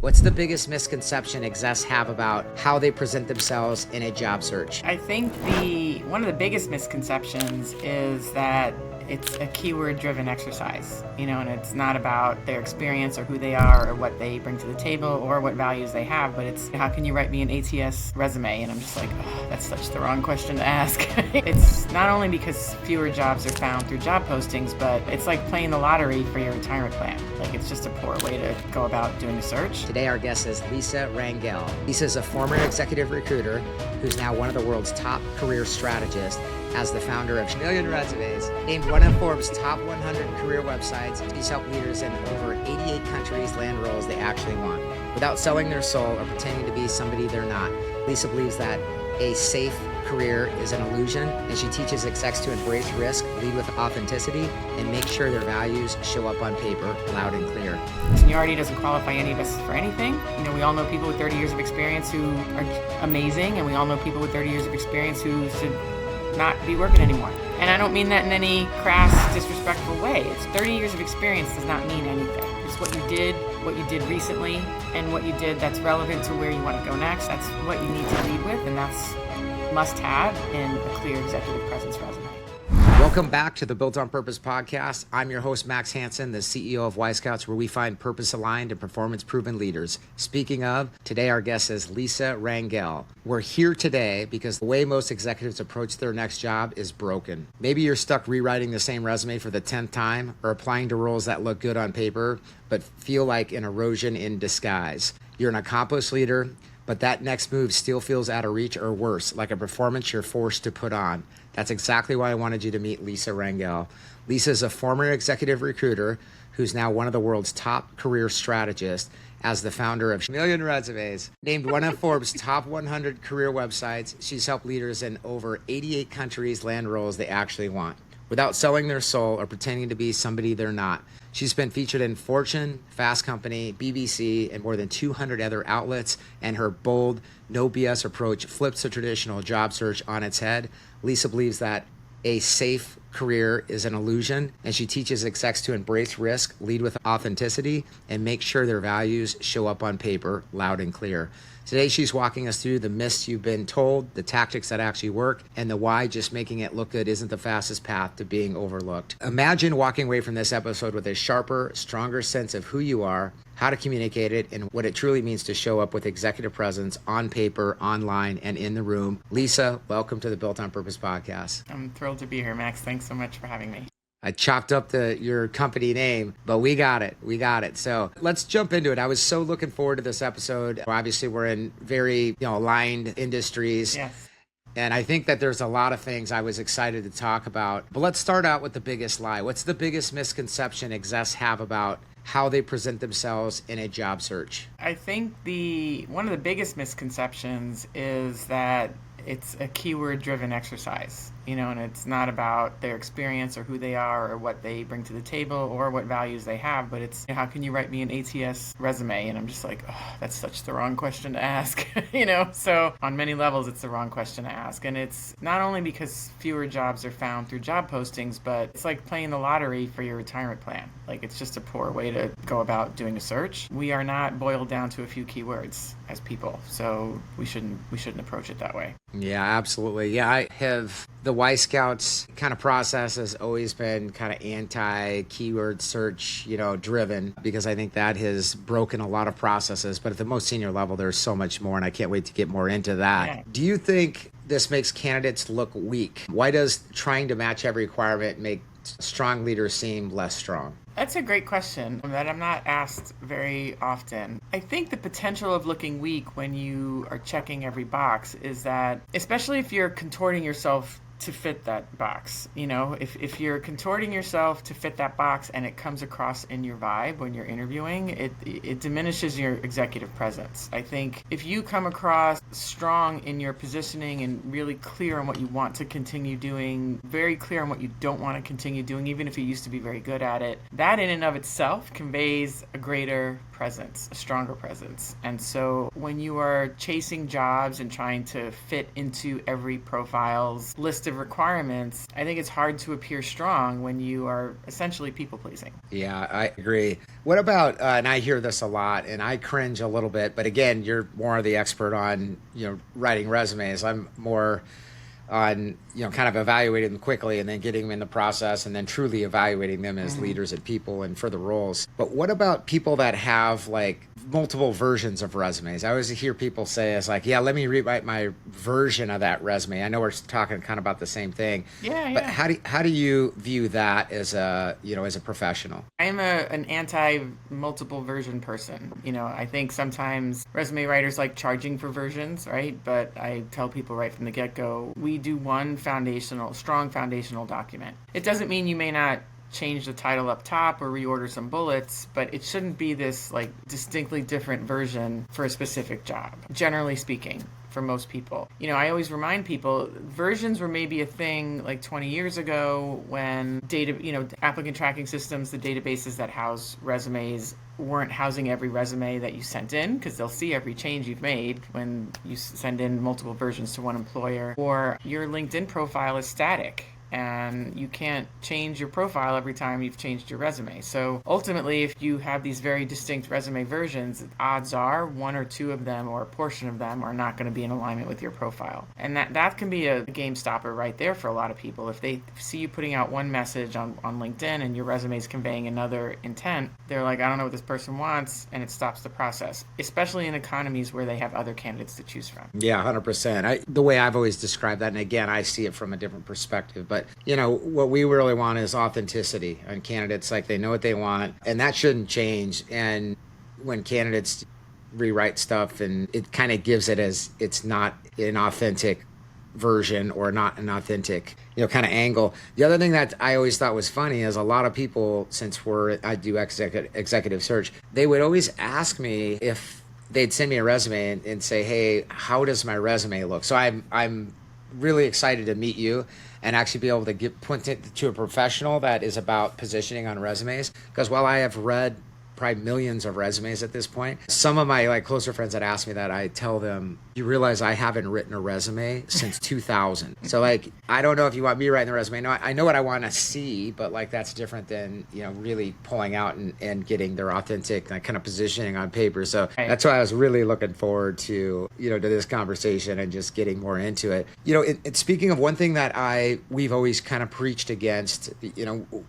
What's the biggest misconception execs have about how they present themselves in a job search? I think one of the biggest misconceptions is that it's a keyword-driven exercise, and it's not about their experience or who they are or what they bring to the table or what values they have, but it's how can you write me an ATS resume? And I'm just like, oh, that's such the wrong question to ask. It's not only because fewer jobs are found through job postings, but it's like playing the lottery for your retirement plan. Like, it's just a poor way to go about doing a search. Today our guest is Lisa Rangel. Lisa is a former executive recruiter who's now one of the world's top career strategists. As the founder of Chameleon Resumes, named one of Forbes' top 100 career websites, she's helped leaders in over 88 countries land roles they actually want, without selling their soul or pretending to be somebody they're not. Lisa believes that a safe career is an illusion, and she teaches execs to embrace risk, lead with authenticity, and make sure their values show up on paper loud and clear. Seniority doesn't qualify any of us for anything. We all know people with 30 years of experience who are amazing, and we all know people with 30 years of experience who should not be working anymore. And I don't mean that in any crass, disrespectful way. It's 30 years of experience does not mean anything. It's what you did recently, and what you did that's relevant to where you want to go next. That's what you need to lead with, and that's must-have in a clear executive presence resume. Welcome back to the Built on Purpose podcast. I'm your host, Max Hansen, the CEO of Yscouts, where we find purpose-aligned and performance-proven leaders. Speaking of, today our guest is Lisa Rangel. We're here today because the way most executives approach their next job is broken. Maybe you're stuck rewriting the same resume for the 10th time or applying to roles that look good on paper but feel like an erosion in disguise. You're an accomplished leader, but that next move still feels out of reach or worse, like a performance you're forced to put on. That's exactly why I wanted you to meet Lisa Rangel. Lisa is a former executive recruiter who's now one of the world's top career strategists. As the founder of Chameleon Resumes, named one of Forbes' top 100 career websites, she's helped leaders in over 88 countries land roles they actually want, without selling their soul or pretending to be somebody they're not. She's been featured in Fortune, Fast Company, BBC, and more than 200 other outlets, and her bold, no BS approach flips the traditional job search on its head. Lisa believes that a safe career is an illusion, and she teaches execs to embrace risk, lead with authenticity, and make sure their values show up on paper loud and clear. Today, she's walking us through the myths you've been told, the tactics that actually work, and the why just making it look good isn't the fastest path to being overlooked. Imagine walking away from this episode with a sharper, stronger sense of who you are, how to communicate it, and what it truly means to show up with executive presence on paper, online, and in the room. Lisa, welcome to the Built on Purpose podcast. I'm thrilled to be here, Max. Thanks so much for having me. I chopped up your company name, but we got it. So let's jump into it. I was so looking forward to this episode. Obviously, we're in very aligned industries. Yes. And I think that there's a lot of things I was excited to talk about. But let's start out with the biggest lie. What's the biggest misconception execs have about how they present themselves in a job search? I think one of the biggest misconceptions is that it's a keyword-driven exercise, and it's not about their experience or who they are or what they bring to the table or what values they have, but it's how can you write me an ATS resume? And I'm just like, oh, that's such the wrong question to ask, So on many levels, it's the wrong question to ask. And it's not only because fewer jobs are found through job postings, but it's like playing the lottery for your retirement plan. Like, it's just a poor way to go about doing a search. We are not boiled down to a few keywords as people, so we shouldn't approach it that way. Yeah, absolutely. Yeah, I have the Yscouts kind of process has always been kind of anti-keyword search, driven, because I think that has broken a lot of processes. But at the most senior level, there's so much more, and I can't wait to get more into that. Yeah. Do you think this makes candidates look weak? Why does trying to match every requirement make strong leaders seem less strong? That's a great question that I'm not asked very often. I think the potential of looking weak when you are checking every box is that, especially if you're contorting yourself to fit that box, if you're contorting yourself to fit that box and it comes across in your vibe when you're interviewing, it diminishes your executive presence. I think if you come across strong in your positioning and really clear on what you want to continue doing, very clear on what you don't want to continue doing, even if you used to be very good at it, that in and of itself conveys a greater presence, a stronger presence. And so when you are chasing jobs and trying to fit into every profile's list of requirements, I think it's hard to appear strong when you are essentially people pleasing. Yeah, I agree. What about, and I hear this a lot, and I cringe a little bit, but again, you're more of the expert on, writing resumes. I'm more on, kind of evaluating them quickly and then getting them in the process and then truly evaluating them as leaders and people and for the roles. But what about people that have like multiple versions of resumes? I always hear people say, it's like, yeah, let me rewrite my version of that resume. I know we're talking kind of about the same thing. Yeah, but yeah. how do you view that as as a professional? I'm an anti multiple version person. I think sometimes resume writers like charging for versions, right? But I tell people right from the get-go, we do one strong foundational document. It doesn't mean you may not change the title up top or reorder some bullets, but it shouldn't be this like distinctly different version for a specific job, generally speaking. For most people, I always remind people versions were maybe a thing like 20 years ago when applicant tracking systems, the databases that house resumes weren't housing every resume that you sent in, because they'll see every change you've made when you send in multiple versions to one employer, or your LinkedIn profile is static and you can't change your profile every time you've changed your resume. So ultimately, if you have these very distinct resume versions, odds are one or two of them or a portion of them are not going to be in alignment with your profile. And that can be a game stopper right there for a lot of people. If they see you putting out one message on LinkedIn and your resume is conveying another intent, they're like, I don't know what this person wants, and it stops the process, especially in economies where they have other candidates to choose from. Yeah, 100%. The way I've always described that, and again, I see it from a different perspective, but what we really want is authenticity on candidates. Like, they know what they want, and that shouldn't change. And when candidates rewrite stuff, and it kind of gives it as it's not an authentic version or not an authentic, kind of angle. The other thing that I always thought was funny is a lot of people, since I do executive search, they would always ask me if they'd send me a resume and say, hey, how does my resume look? So I'm really excited to meet you and actually be able to point it to a professional that is about positioning on resumes. Because while I have read probably millions of resumes at this point, some of my closer friends that ask me that, I tell them, you realize I haven't written a resume since 2000. So I don't know if you want me writing the resume. No, I know what I want to see, but that's different than really pulling out and getting their authentic kind of positioning on paper. So that's why I was really looking forward to to this conversation and just getting more into it. Speaking of one thing that we've always kind of preached against,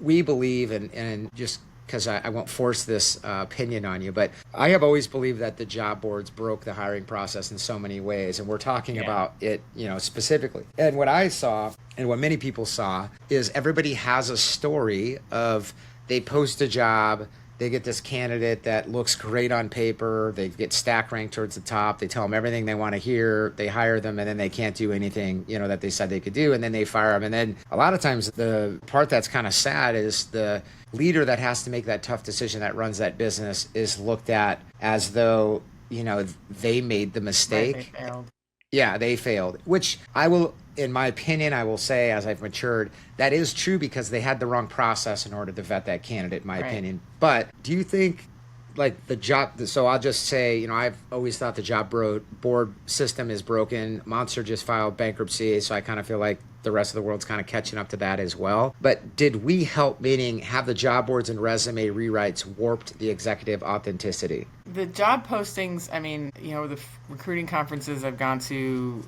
we believe and just because I won't force this opinion on you, but I have always believed that the job boards broke the hiring process in so many ways, and we're talking about it, specifically. And what I saw, and what many people saw, is everybody has a story of they post a job, they get this candidate that looks great on paper, they get stack ranked towards the top, they tell them everything they want to hear, they hire them, and then they can't do anything, that they said they could do, and then they fire them. And then a lot of times the part that's kind of sad is the leader that has to make that tough decision that runs that business is looked at as though, they made the mistake. Right, they failed. Yeah, they failed, which in my opinion, I will say, as I've matured, that is true because they had the wrong process in order to vet that candidate, in my opinion. But do you think the job, so I'll just say, I've always thought the job board system is broken. Monster just filed bankruptcy, so I kind of feel like the rest of the world's kind of catching up to that as well. But did we help, meaning have the job boards and resume rewrites warped the executive authenticity? The job postings, the recruiting conferences I've gone to,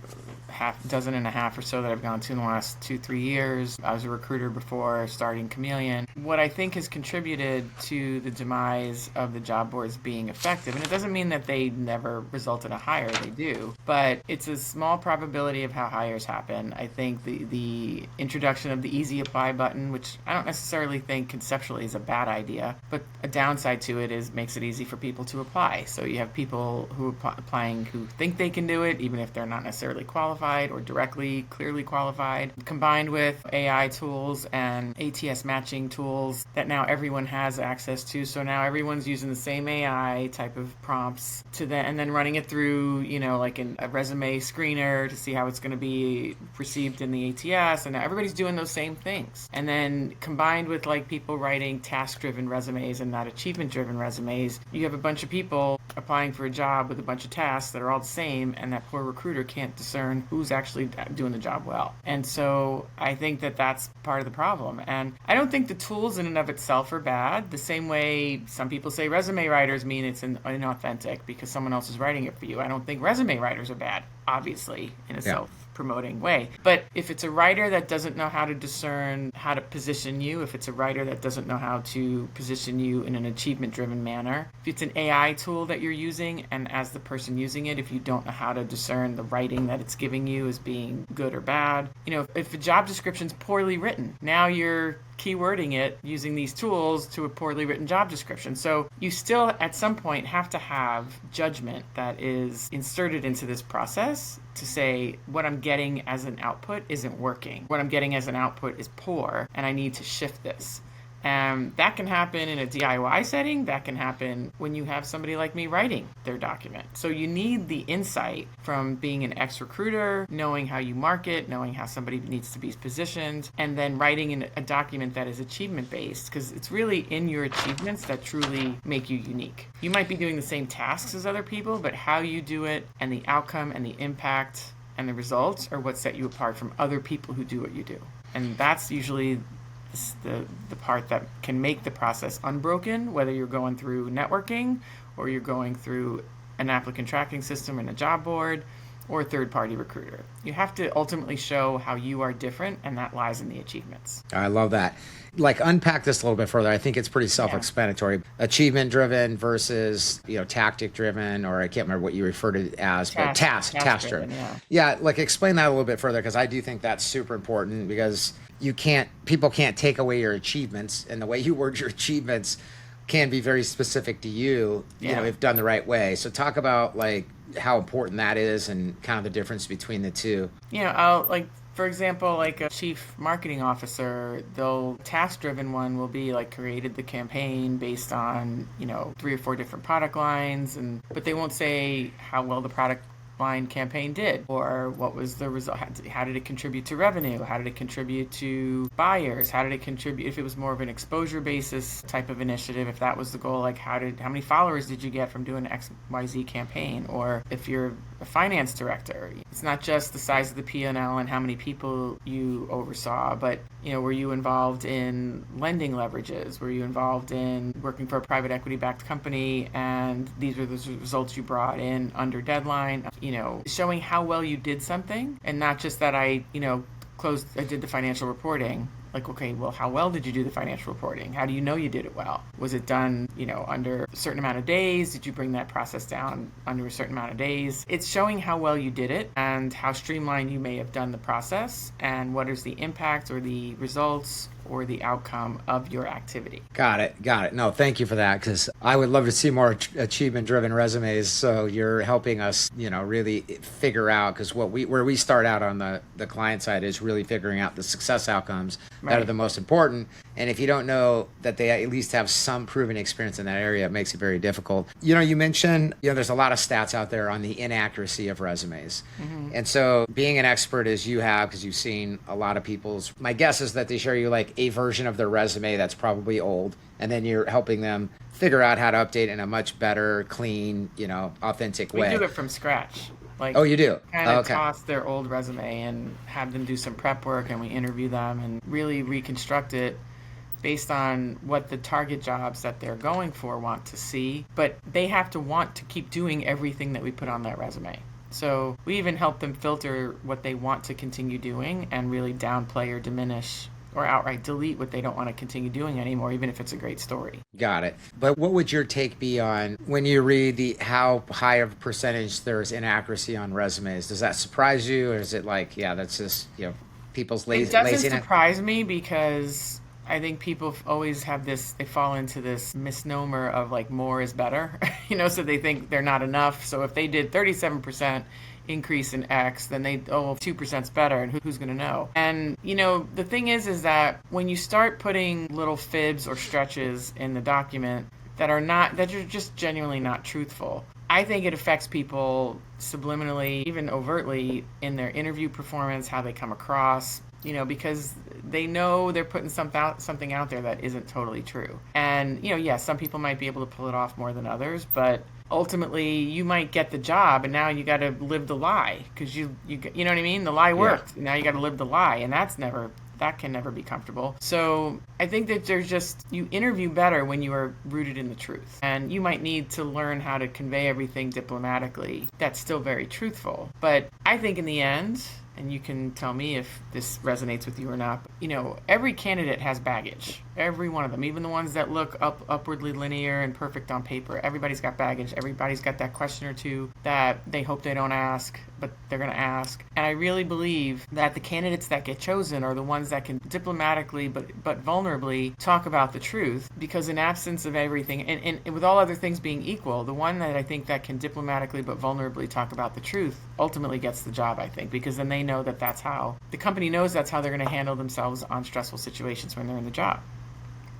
dozen and a half or so that I've gone to in the last 2-3 years. I was a recruiter before starting Chameleon. What I think has contributed to the demise of the job boards being effective, and it doesn't mean that they never result in a hire, they do, but it's a small probability of how hires happen. I think the introduction of the easy apply button, which I don't necessarily think conceptually is a bad idea, but a downside to it is makes it easy for people to apply. So you have people who are applying who think they can do it, even if they're not necessarily qualified or directly, clearly qualified, combined with AI tools and ATS matching tools that now everyone has access to. So now everyone's using the same AI type of prompts and then running it through, a resume screener to see how it's going to be perceived in the ATS. And now everybody's doing those same things. And then combined with people writing task-driven resumes and not achievement-driven resumes, you have a bunch of people applying for a job with a bunch of tasks that are all the same, and that poor recruiter can't discern who's actually doing the job well. And so I think that that's part of the problem. And I don't think the tools in and of itself are bad. The same way some people say resume writers mean it's inauthentic because someone else is writing it for you. I don't think resume writers are bad, obviously, in a self-promoting way. But if it's a writer that doesn't know how to discern how to position you, if it's a writer that doesn't know how to position you in an achievement-driven manner, if it's an AI tool that you're using, and as the person using it, if you don't know how to discern the writing that it's giving you as being good or bad, if a job description's poorly written, now you're keywording it using these tools to a poorly written job description. So you still at some point have to have judgment that is inserted into this process to say what I'm getting as an output isn't working. What I'm getting as an output is poor and I need to shift this. And that can happen in a DIY setting. That can happen when you have somebody like me writing their document. So you need the insight from being an ex-recruiter, knowing how you market, knowing how somebody needs to be positioned, and then writing in a document that is achievement-based, because it's really in your achievements that truly make you unique. You might be doing the same tasks as other people, but how you do it and the outcome and the impact and the results are what set you apart from other people who do what you do. And that's usually the part that can make the process unbroken, whether you're going through networking or you're going through an applicant tracking system and a job board or a third-party recruiter. You have to ultimately show how you are different, and that lies in the achievements. I love that. Unpack this a little bit further. I think it's pretty self-explanatory. Yeah. Achievement-driven versus, tactic-driven, or I can't remember what you referred to it as, but task-driven. Yeah, explain that a little bit further, because I do think that's super important, because people can't take away your achievements, and the way you word your achievements can be very specific to you, if done the right way. So talk about how important that is and kind of the difference between the two. For example, a chief marketing officer, the task-driven one will be created the campaign based on, 3 or 4 different product lines, but they won't say how well the product line campaign did, or what was the result, how did it contribute to revenue, how did it contribute to buyers, how did it contribute, if it was more of an exposure basis type of initiative, if that was the goal, how many followers did you get from doing XYZ campaign, or if you're a finance director, it's not just the size of the P&L and how many people you oversaw, but were you involved in lending leverages, were you involved in working for a private equity backed company, and these were the results you brought in under deadline, showing how well you did something, and not just that I did the financial reporting. Okay, well, how well did you do the financial reporting? How do you know you did it well? Was it done, under a certain amount of days? Did you bring that process down under a certain amount of days? It's showing how well you did it and how streamlined you may have done the process, and what is the impact or the results or the outcome of your activity. Got it. No, thank you for that, because I would love to see more achievement-driven resumes. So you're helping us, really figure out, because where we start out on the client side is really figuring out the success outcomes that are the most important. And if you don't know that they at least have some proven experience in that area, it makes it very difficult. You mentioned, there's a lot of stats out there on the inaccuracy of resumes. Mm-hmm. And so being an expert as you have, because you've seen a lot of people's, my guess is that they share you a version of their resume that's probably old, and then you're helping them figure out how to update in a much better, clean, authentic way. We do it from scratch. Oh, you do? Kind of toss their old resume and have them do some prep work, and we interview them and really reconstruct it based on what the target jobs that they're going for want to see. But they have to want to keep doing everything that we put on that resume. So we even help them filter what they want to continue doing and really downplay or diminish or outright delete what they don't want to continue doing anymore, even if it's a great story. Got it. But what would your take be on when you read how high of a percentage there's inaccuracy on resumes? Does that surprise you, or is it that's just people's laziness? It doesn't surprise me, because I think people always have they fall into this misnomer of more is better, so they think they're not enough. So if they did 37% increase in X, then 2% is better, and who's going to know? And the thing is that when you start putting little fibs or stretches in the document that are just genuinely not truthful, I think it affects people subliminally, even overtly, in their interview performance, how they come across. because they know they're putting something out there that isn't totally true. And, yes, some people might be able to pull it off more than others, but ultimately you might get the job and now you got to live the lie because you know what I mean? The lie worked. Now you got to live the lie, and that can never be comfortable. So I think that you interview better when you are rooted in the truth. And you might need to learn how to convey everything diplomatically that's still very truthful. But I think in the end, and you can tell me if this resonates with you or not, every candidate has baggage. Every one of them, even the ones that look upwardly linear and perfect on paper. Everybody's got baggage. Everybody's got that question or two that they hope they don't ask, but they're going to ask. And I really believe that the candidates that get chosen are the ones that can diplomatically but vulnerably talk about the truth, because in absence of everything, and with all other things being equal, the one that I think that can diplomatically but vulnerably talk about the truth ultimately gets the job, I think, because then they know that that's how the company knows that's how they're going to handle themselves on stressful situations when they're in the job.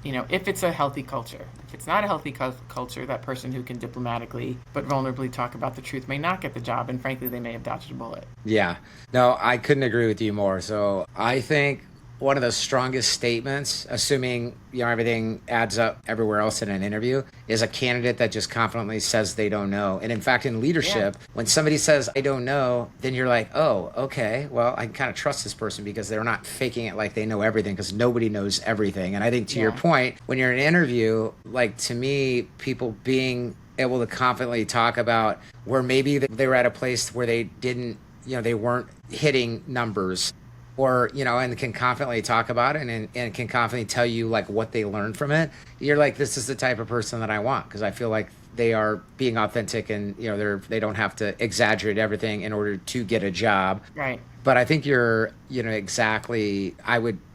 If it's a healthy culture. If it's not a healthy culture, that person who can diplomatically but vulnerably talk about the truth may not get the job, and frankly, they may have dodged a bullet. Yeah. No, I couldn't agree with you more. So I think one of the strongest statements, assuming everything adds up everywhere else in an interview, is a candidate that just confidently says they don't know. And in fact, in leadership, when somebody says I don't know, then you're like, oh, okay, well, I can kind of trust this person because they're not faking it like they know everything, because nobody knows everything. And I think to your point, when you're in an interview, like, to me, people being able to confidently talk about where maybe they were at a place where they didn't, they weren't hitting numbers, or, and can confidently talk about it and can confidently tell you like what they learned from it. You're like, this is the type of person that I want, because I feel like they are being authentic and, they don't have to exaggerate everything in order to get a job. Right. But I think you're, exactly,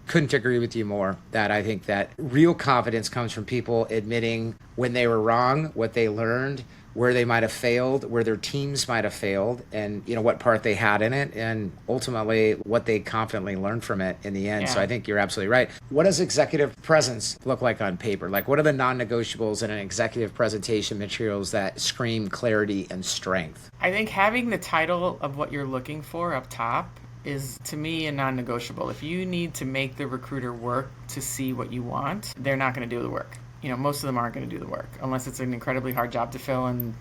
couldn't agree with you more, that I think that real confidence comes from people admitting when they were wrong, what they learned, where they might have failed, where their teams might have failed, and what part they had in it, and ultimately what they confidently learned from it in the end. Yeah. So I think you're absolutely right. What does executive presence look like on paper? Like, what are the non-negotiables in an executive presentation materials that scream clarity and strength? I think having the title of what you're looking for up top is, to me, a non-negotiable. If you need to make the recruiter work to see what you want, they're not going to do the work. Most of them aren't going to do the work unless it's an incredibly hard job to fill and,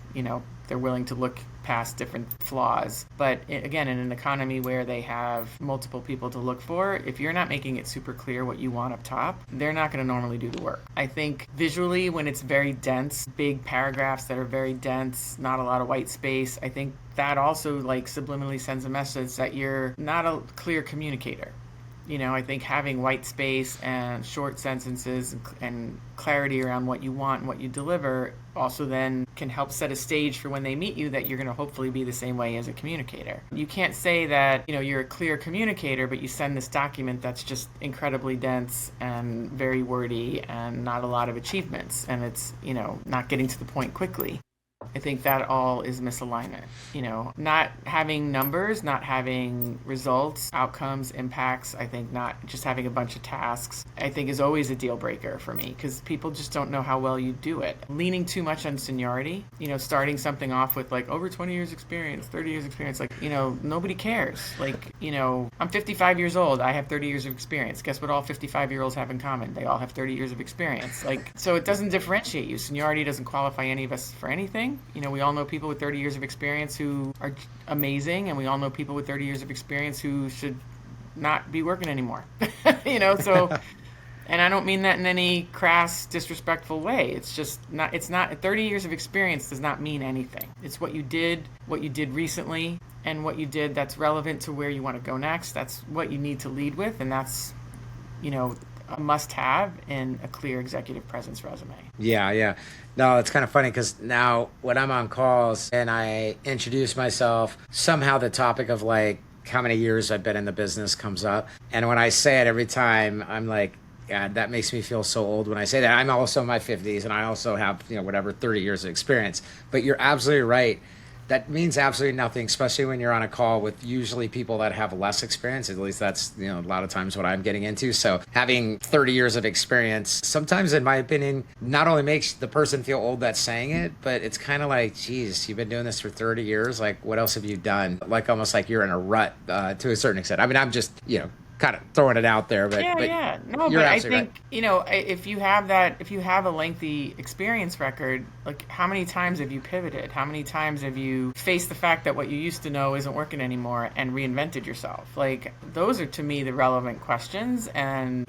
they're willing to look past different flaws. But again, in an economy where they have multiple people to look for, if you're not making it super clear what you want up top, they're not going to normally do the work. I think visually, when it's very dense, big paragraphs that are very dense, not a lot of white space, I think that also subliminally sends a message that you're not a clear communicator. I think having white space and short sentences and clarity around what you want and what you deliver also then can help set a stage for when they meet you, that you're going to hopefully be the same way as a communicator. You can't say that, you're a clear communicator, but you send this document that's just incredibly dense and very wordy and not a lot of achievements, and it's, not getting to the point quickly. I think that all is misalignment. Not having numbers, not having results, outcomes, impacts. I think not just having a bunch of tasks, I think, is always a deal breaker for me, because people just don't know how well you do it. Leaning too much on seniority, starting something off with over 20 years experience, 30 years experience, nobody cares. I'm 55 years old. I have 30 years of experience. Guess what all 55-year-olds have in common? They all have 30 years of experience. So it doesn't differentiate you. Seniority doesn't qualify any of us for anything. We all know people with 30 years of experience who are amazing, and we all know people with 30 years of experience who should not be working anymore. So, and I don't mean that in any crass, disrespectful way. It's just not, 30 years of experience does not mean anything. It's what you did recently, and what you did that's relevant to where you want to go next. That's what you need to lead with, and that's, a must-have in a clear executive presence resume. Yeah. No, it's kind of funny because now when I'm on calls and I introduce myself, somehow the topic of how many years I've been in the business comes up. And when I say it every time, I'm like, God, that makes me feel so old when I say that. I'm also in my 50s and I also have, 30 years of experience. But you're absolutely right. That means absolutely nothing, especially when you're on a call with usually people that have less experience. At least that's, a lot of times what I'm getting into. So having 30 years of experience, sometimes in my opinion, not only makes the person feel old that's saying it, but it's kind of like, geez, you've been doing this for 30 years. What else have you done? Almost like you're in a rut to a certain extent. I mean, I'm just, kind of throwing it out there, but Yeah. No, you're but I absolutely right. think, if you have a lengthy experience record, like how many times have you pivoted? How many times have you faced the fact that what you used to know isn't working anymore and reinvented yourself? Like those are to me the relevant questions. And,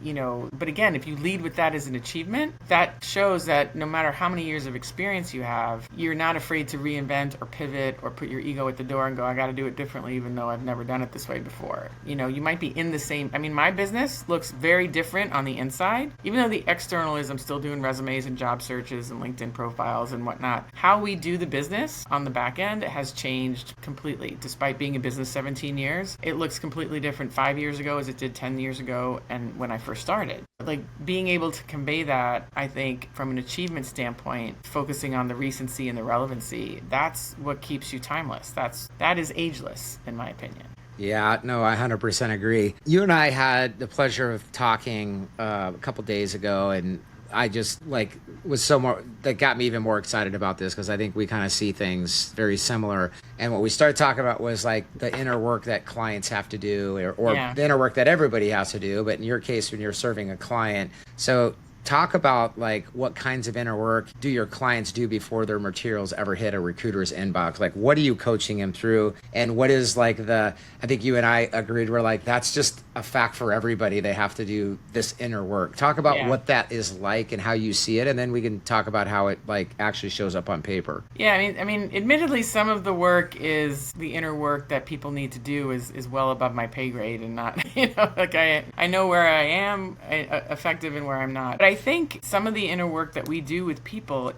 but again, if you lead with that as an achievement, that shows that no matter how many years of experience you have, you're not afraid to reinvent or pivot or put your ego at the door and go, I got to do it differently, even though I've never done it this way before. You might be in the same, my business looks very different on the inside, even though the external is I'm still doing resumes and job searches and LinkedIn profiles and whatnot. How we do the business on the back end has changed completely. Despite being in business 17 years, it looks completely different 5 years ago as it did 10 years ago and when I first started. Like being able to convey that, I think from an achievement standpoint, focusing on the recency and the relevancy, that's what keeps you timeless. That is ageless, in my opinion. Yeah, no, I 100% agree. You and I had the pleasure of talking a couple days ago, and I just that got me even more excited about this because I think we kind of see things very similar. And what we started talking about was like the inner work that clients have to do, or the inner work that everybody has to do. But in your case, when you're serving a client, so talk about like what kinds of inner work do your clients do before their materials ever hit a recruiter's inbox? Like what are you coaching them through? And what is like I think you and I agreed, we're like, that's just a fact for everybody. They have to do this inner work. Talk about what that is like and how you see it. And then we can talk about how it like actually shows up on paper. Yeah. I mean, admittedly, some of the work is the inner work that people need to do is well above my pay grade and not, like I know where I am effective and where I'm not. But I think some of the inner work that we do with people,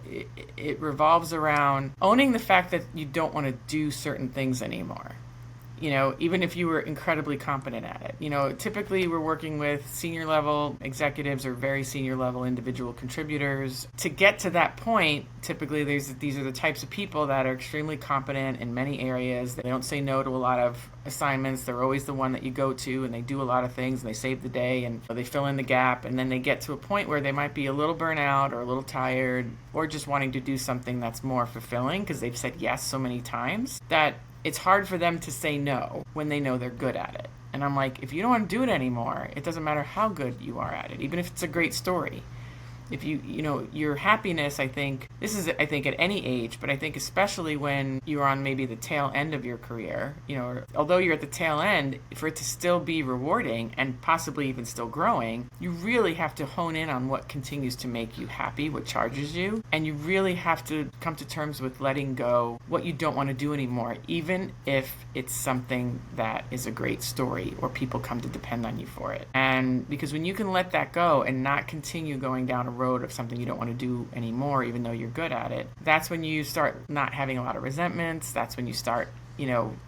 it revolves around owning the fact that you don't want to do certain things anymore. Even if you were incredibly competent at it. Typically we're working with senior level executives or very senior level individual contributors. To get to that point, typically these are the types of people that are extremely competent in many areas. They don't say no to a lot of assignments. They're always the one that you go to, and they do a lot of things, and they save the day, and they fill in the gap, and then they get to a point where they might be a little burnout or a little tired or just wanting to do something that's more fulfilling because they've said yes so many times that it's hard for them to say no when they know they're good at it. And I'm like, if you don't want to do it anymore, it doesn't matter how good you are at it, even if it's a great story. If your happiness, I think at any age, but I think especially when you're on maybe the tail end of your career, or although you're at the tail end, for it to still be rewarding and possibly even still growing, you really have to hone in on what continues to make you happy, what charges you, and you really have to come to terms with letting go what you don't want to do anymore, even if it's something that is a great story or people come to depend on you for it. And because when you can let that go and not continue going down a road of something you don't want to do anymore, even though you're good at it, that's when you start not having a lot of resentments. That's when you start,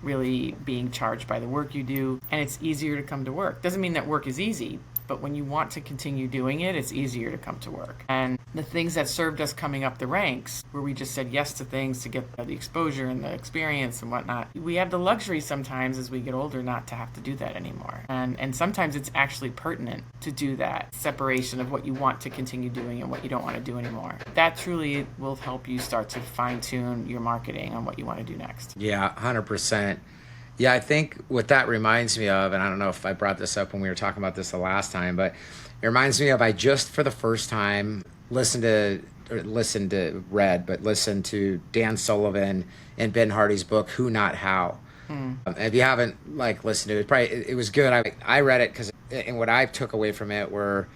really being charged by the work you do, and it's easier to come to work. Doesn't mean that work is easy, but when you want to continue doing it, it's easier to come to work. And the things that served us coming up the ranks, where we just said yes to things to get the exposure and the experience and whatnot, we have the luxury sometimes as we get older not to have to do that anymore. And sometimes it's actually pertinent to do that separation of what you want to continue doing and what you don't want to do anymore. That truly will help you start to fine-tune your marketing on what you want to do next. Yeah, 100%. Yeah, I think what that reminds me of, and I don't know if I brought this up when we were talking about this the last time, but it reminds me of I just for the first time listened to Dan Sullivan and Ben Hardy's book, Who Not How. If you haven't listened to it, it was good. I read it and what I took away from it were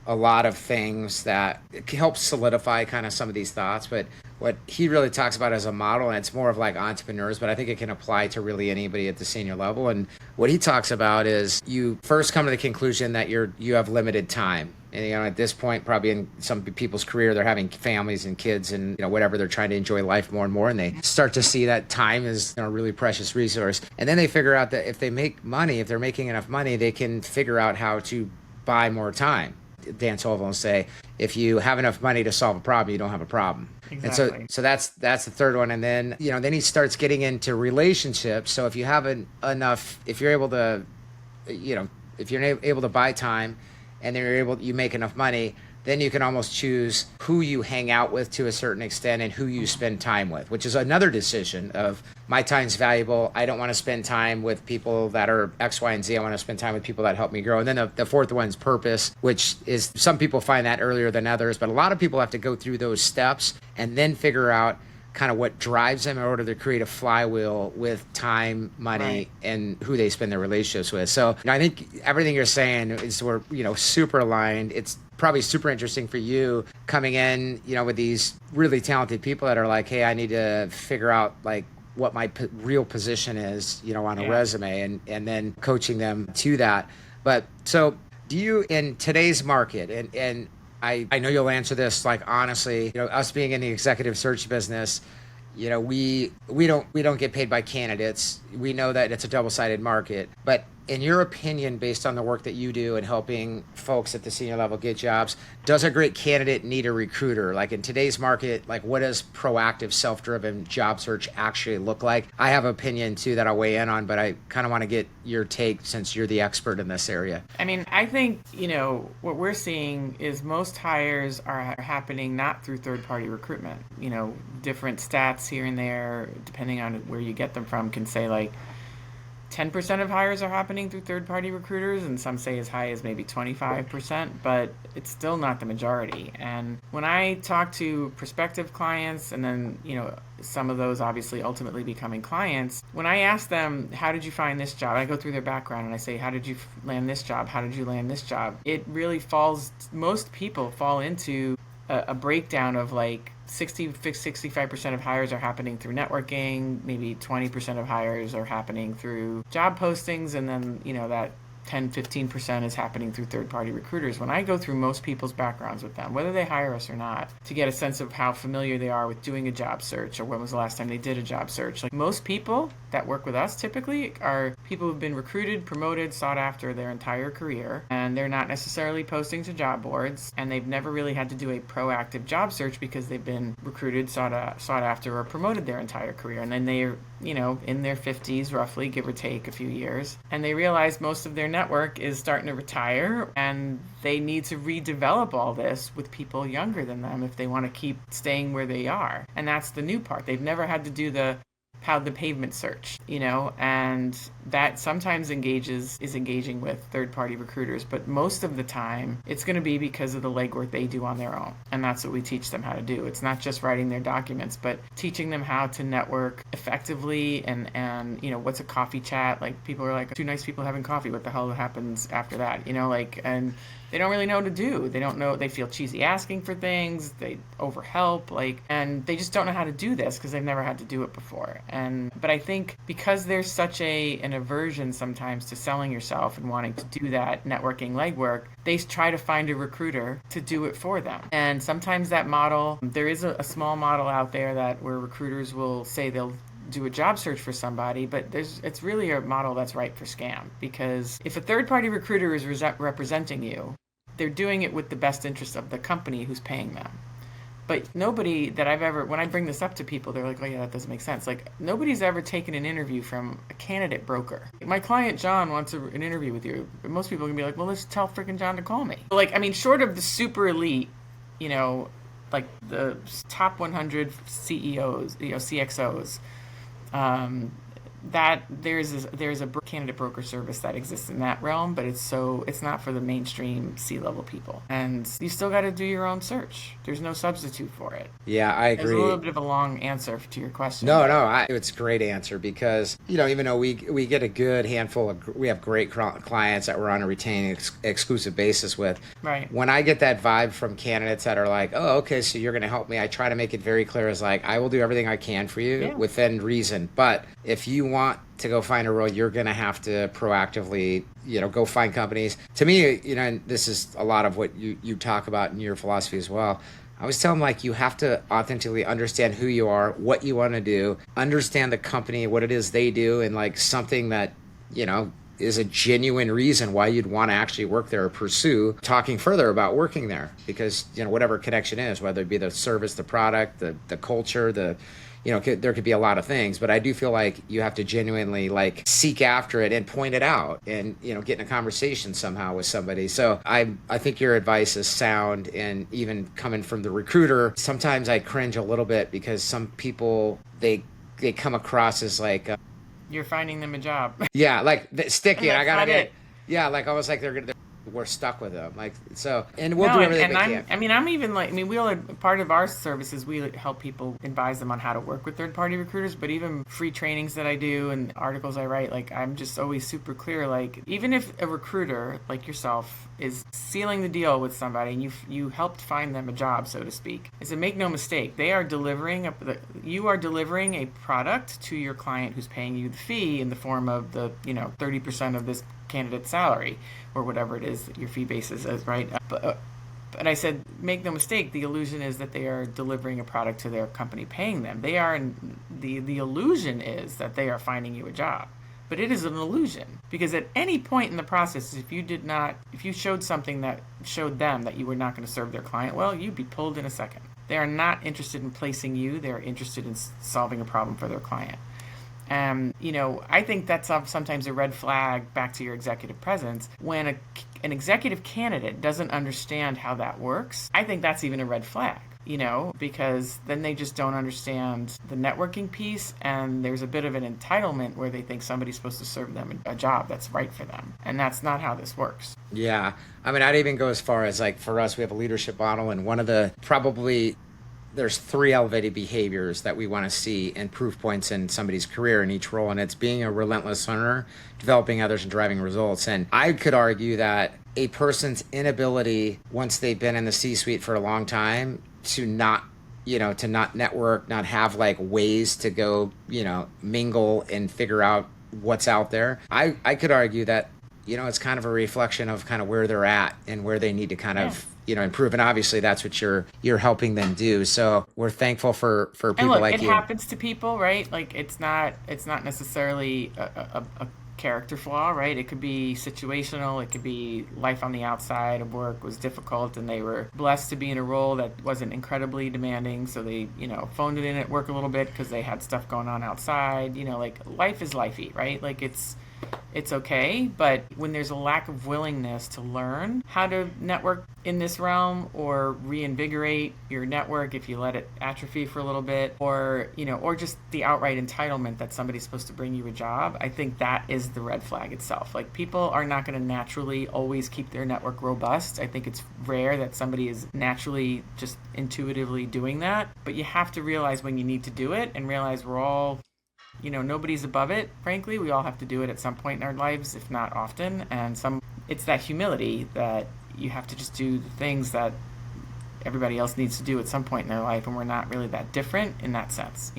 a lot of things that help solidify kind of some of these thoughts, but what he really talks about as a model, and it's more of like entrepreneurs, but I think it can apply to really anybody at the senior level. And what he talks about is you first come to the conclusion that you have limited time. And at this point, probably in some people's career, they're having families and kids and whatever, they're trying to enjoy life more and more, and they start to see that time is a really precious resource. And then they figure out that if they're making enough money, they can figure out how to buy more time. Dan Sullivan will say, if you have enough money to solve a problem, you don't have a problem. Exactly. And so that's the third one. And then, then he starts getting into relationships. So if you have enough, if you're able to, if you're able to buy time and then you make enough money, then you can almost choose who you hang out with to a certain extent and who you spend time with, which is another decision of my time's valuable. I don't want to spend time with people that are X, Y, and Z. I want to spend time with people that help me grow. And then the fourth one's purpose, which is some people find that earlier than others, but a lot of people have to go through those steps and then figure out kind of what drives them in order to create a flywheel with time, money, Right. and who they spend their relationships with. So I think everything you're saying is we're, super aligned. It's probably super interesting for you coming in, with these really talented people that are like, hey, I need to figure out like what my real position is, on a resume and then coaching them to that. But so do you, in today's market, and I know you'll answer this like honestly, us being in the executive search business, we don't get paid by candidates. We know that it's a double-sided market. But in your opinion, based on the work that you do in helping folks at the senior level get jobs, does a great candidate need a recruiter? Like in today's market, like what does proactive, self-driven job search actually look like? I have an opinion too that I'll weigh in on, but I kind of want to get your take since you're the expert in this area. I mean, I think, what we're seeing is most hires are happening not through third-party recruitment. Different stats here and there, depending on where you get them from, can say like 10% of hires are happening through third-party recruiters, and some say as high as maybe 25%, but it's still not the majority. And when I talk to prospective clients, and then, some of those obviously ultimately becoming clients, when I ask them, how did you find this job? I go through their background and I say, how did you land this job? How did you land this job? It really most people fall into a breakdown of like 65% of hires are happening through networking, maybe 20% of hires are happening through job postings, and then, that 10-15% is happening through third-party recruiters. When I go through most people's backgrounds with them, whether they hire us or not, to get a sense of how familiar they are with doing a job search or when was the last time they did a job search, like most people that work with us typically are people who've been recruited, promoted, sought after their entire career, and they're not necessarily posting to job boards, and they've never really had to do a proactive job search because they've been recruited, sought after, or promoted their entire career. And then they're, in their 50s roughly, give or take a few years, and they realize most of their network is starting to retire, and they need to redevelop all this with people younger than them if they want to keep staying where they are. And that's the new part. They've never had to do the pound the pavement search, and that sometimes is engaging with third-party recruiters, but most of the time it's going to be because of the legwork they do on their own, and that's what we teach them how to do. It's not just writing their documents, but teaching them how to network effectively, and what's a coffee chat? Like, people are like, two nice people having coffee, what the hell happens after that? And they don't really know what to do. They don't know. They feel cheesy asking for things. They overhelp, and they just don't know how to do this because they've never had to do it before. But I think because there's such an aversion sometimes to selling yourself and wanting to do that networking legwork, they try to find a recruiter to do it for them. And sometimes that model, there is a small model out there where recruiters will say they'll do a job search for somebody, but it's really a model that's ripe for scam, because if a third-party recruiter is representing you, they're doing it with the best interest of the company who's paying them. But nobody that when I bring this up to people, they're like, oh yeah, that doesn't make sense. Like, nobody's ever taken an interview from a candidate broker. My client John wants an interview with you. But most people can be like, well, let's tell freaking John to call me. Short of the super elite, like the top 100 CEOs, CXOs, that there's a candidate broker service that exists in that realm, but it's not for the mainstream C-level people, and you still got to do your own search. There's no substitute for it. Yeah, I agree. It's a little bit of a long answer to your question. No, it's a great answer, because even though we get a good handful we have great clients that we're on a retained exclusive basis with. Right. When I get that vibe from candidates that are like, oh, okay, so you're going to help me, I try to make it very clear as like, I will do everything I can for you within reason, but if you want to go find a role, you're going to have to proactively, go find companies. To me, and this is a lot of what you talk about in your philosophy as well. I always tell them, like, you have to authentically understand who you are, what you want to do, understand the company, what it is they do, and like something that, is a genuine reason why you'd want to actually work there or pursue talking further about working there, because, whatever connection is, whether it be the service, the product, the culture, there could be a lot of things, but I do feel like you have to genuinely like seek after it and point it out and, get in a conversation somehow with somebody. So I think your advice is sound. And even coming from the recruiter, sometimes I cringe a little bit because some people, they come across as like, You're finding them a job. yeah, like sticky. And I that's gotta not be it. like, yeah, like almost like we're stuck with them. Like, so, and we'll No, do and, everything and we I'm, can. I mean, I'm even like, I mean, part of our services, we help people advise them on how to work with third-party recruiters, but even free trainings that I do and articles I write, like, I'm just always super clear, like, even if a recruiter like yourself is sealing the deal with somebody and you helped find them a job, so to speak, is to make no mistake, you are delivering a product to your client who's paying you the fee in the form of the, 30% of this candidate's salary or whatever it is that your fee basis is, right? But I said, make no mistake, the illusion is that they are delivering a product to their company paying them. They are, the illusion is that they are finding you a job. But it is an illusion, because at any point in the process, if you showed something that showed them that you were not going to serve their client well, you'd be pulled in a second. They are not interested in placing you. They're interested in solving a problem for their client. I think that's sometimes a red flag back to your executive presence. When an executive candidate doesn't understand how that works, I think that's even a red flag, because then they just don't understand the networking piece, and there's a bit of an entitlement where they think somebody's supposed to serve them a job that's right for them. And that's not how this works. Yeah. I mean, I'd even go as far as like, for us, we have a leadership model, and one of the there's 3 elevated behaviors that we want to see and proof points in somebody's career in each role. And it's being a relentless learner, developing others, and driving results. And I could argue that a person's inability, once they've been in the C-suite for a long time, to not network, not have like ways to go, mingle and figure out what's out there. I could argue that, it's kind of a reflection of kind of where they're at and where they need to kind of, improve. And obviously that's what you're helping them do. So we're thankful for people and look, like you. It happens to people, right? Like it's not necessarily a character flaw, right? It could be situational. It could be life on the outside of work was difficult and they were blessed to be in a role that wasn't incredibly demanding. So they, phoned it in at work a little bit because they had stuff going on outside. Like life is lifey, right? Like it's okay, but when there's a lack of willingness to learn how to network in this realm or reinvigorate your network if you let it atrophy for a little bit, or just the outright entitlement that somebody's supposed to bring you a job, I think that is the red flag itself. Like people are not going to naturally always keep their network robust. I think it's rare that somebody is naturally just intuitively doing that, but you have to realize when you need to do it and realize we're all nobody's above it, frankly. We all have to do it at some point in our lives, if not often. And it's that humility that you have to just do the things that everybody else needs to do at some point in their life. And we're not really that different in that sense,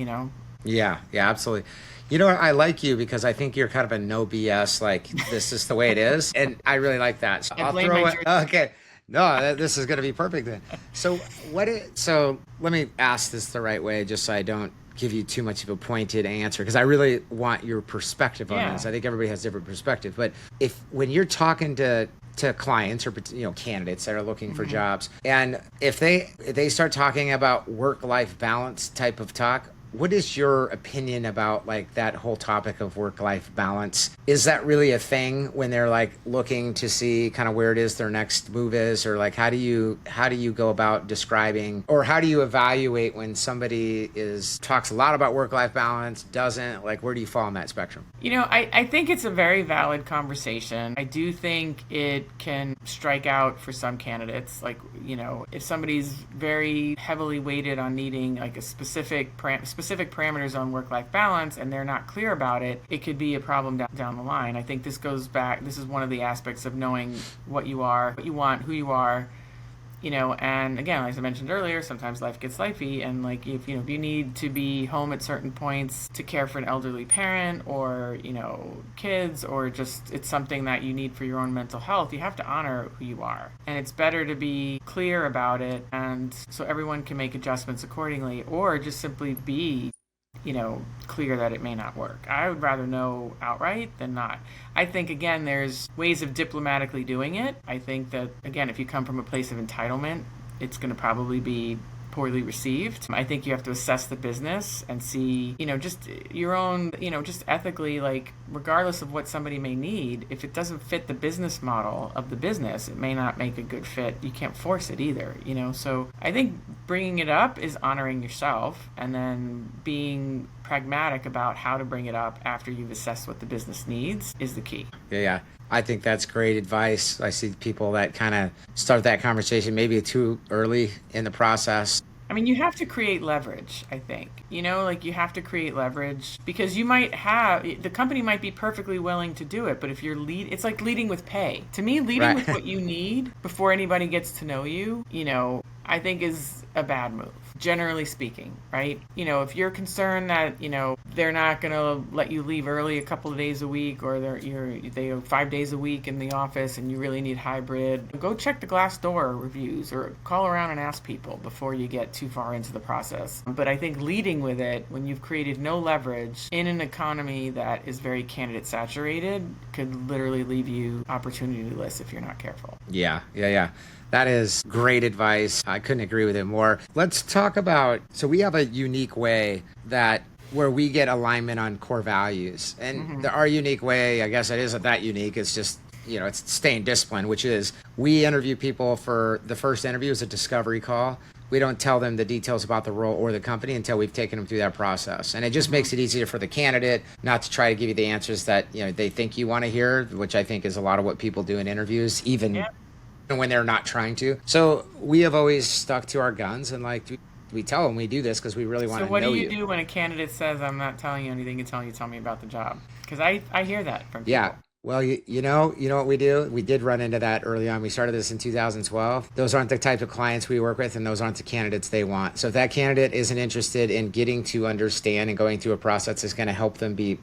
Yeah, absolutely. I like you because I think you're kind of a no BS, like this is the way it is. And I really like that. So I'll throw it. Okay. No, this is going to be perfect then. So let me ask this the right way, just so I don't give you too much of a pointed answer, because I really want your perspective on this. I think everybody has different perspective, but when you're talking to clients or candidates that are looking for jobs, and if they start talking about work-life balance type of talk, what is your opinion about like that whole topic of work-life balance? Is that really a thing when they're like looking to see kind of where it is their next move is, or like how do you go about describing, or how do you evaluate when somebody talks a lot about work-life balance, doesn't, like where do you fall on that spectrum? I think it's a very valid conversation. I do think it can strike out for some candidates. Like, if somebody's very heavily weighted on needing like a specific parameters on work-life balance and they're not clear about it, it could be a problem down the line. I think this is one of the aspects of knowing what you are, what you want, who you are, and again, as I mentioned earlier, sometimes life gets lifey, and like if you need to be home at certain points to care for an elderly parent or kids, or just it's something that you need for your own mental health, you have to honor who you are, and it's better to be clear about it, and so everyone can make adjustments accordingly, or just simply be clear that it may not work. I would rather know outright than not. I think, again, there's ways of diplomatically doing it. I think that, again, if you come from a place of entitlement, it's going to probably be poorly received. I think you have to assess the business and see, just your own, just ethically, like, regardless of what somebody may need, if it doesn't fit the business model of the business, it may not make a good fit. You can't force it either, So I think bringing it up is honoring yourself, and then being pragmatic about how to bring it up after you've assessed what the business needs is the key. Yeah. I think that's great advice. I see people that kind of start that conversation maybe too early in the process. I mean, you have to create leverage, I think. You have to create leverage because the company might be perfectly willing to do it, but if it's like leading with pay. To me, leading with what you need before anybody gets to know you, I think is a bad move, generally speaking, right? If you're concerned that, they're not going to let you leave early a couple of days a week, or they are 5 days a week in the office and you really need hybrid, go check the Glassdoor reviews or call around and ask people before you get too far into the process. But I think leading with it when you've created no leverage in an economy that is very candidate saturated could literally leave you opportunityless if you're not careful. Yeah. That is great advice. I couldn't agree with it more. Let's talk about, so we have a unique way where we get alignment on core values. And our unique way, I guess it isn't that unique. It's just, it's staying disciplined, which is we interview people for the first interview is a discovery call. We don't tell them the details about the role or the company until we've taken them through that process. And it just makes it easier for the candidate not to try to give you the answers that, they think you want to hear, which I think is a lot of what people do in interviews, even when they're not trying to. So we have always stuck to our guns and we tell them we do this because we really want to know you. So what do you do when a candidate says, I'm not telling you anything until you tell me about the job? Because I hear that from people. Yeah. Well, you know what we do? We did run into that early on. We started this in 2012. Those aren't the type of clients we work with, and those aren't the candidates they want. So if that candidate isn't interested in getting to understand and going through a process that's going to help them be